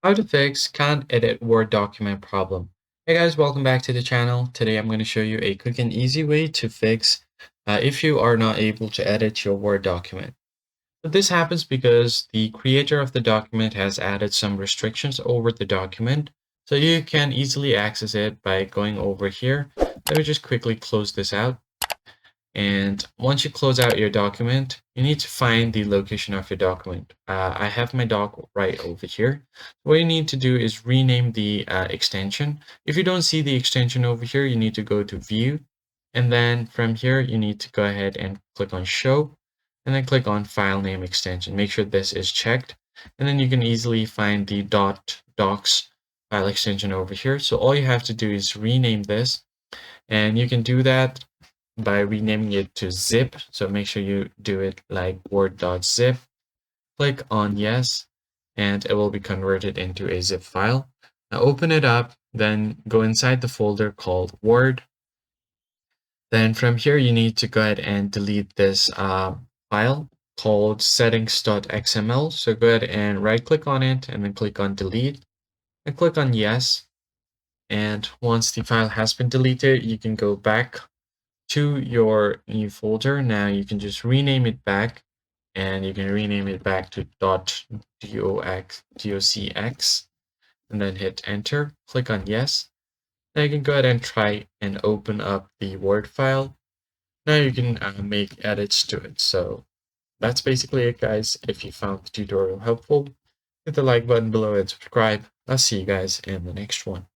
How to fix can't edit Word document problem. Hey guys, welcome back to the channel. Today I'm going to show you a quick and easy way to fix if you are not able to edit your Word document. So this happens because the creator of the document has added some restrictions over the document. So you can easily access it by going over here. Let me just quickly close this out. And once you close out your document, you need to find the location of your document. I have my doc right over here. What you need to do is rename the extension. If you don't see the extension over here, you need to go to View. And then from here, you need to go ahead and click on Show. And then click on File Name Extension. Make sure this is checked. And then you can easily find the .docs file extension over here. So all you have to do is rename this. And you can do that by renaming it to zip. So make sure you do it like word.zip. Click on yes, and it will be converted into a zip file. Now open it up, then go inside the folder called Word. Then from here, you need to go ahead and delete this file called settings.xml. So go ahead and right click on it and then click on delete and click on yes. And once the file has been deleted, you can go back to your new folder. Now you can just rename it back, and you can rename it back to .docx and then hit enter. Click on yes. Now you can go ahead and try and open up the Word file. Now you can make edits to it. So that's basically it, guys. If you found the tutorial helpful, hit the like button below and subscribe. I'll see you guys in the next one.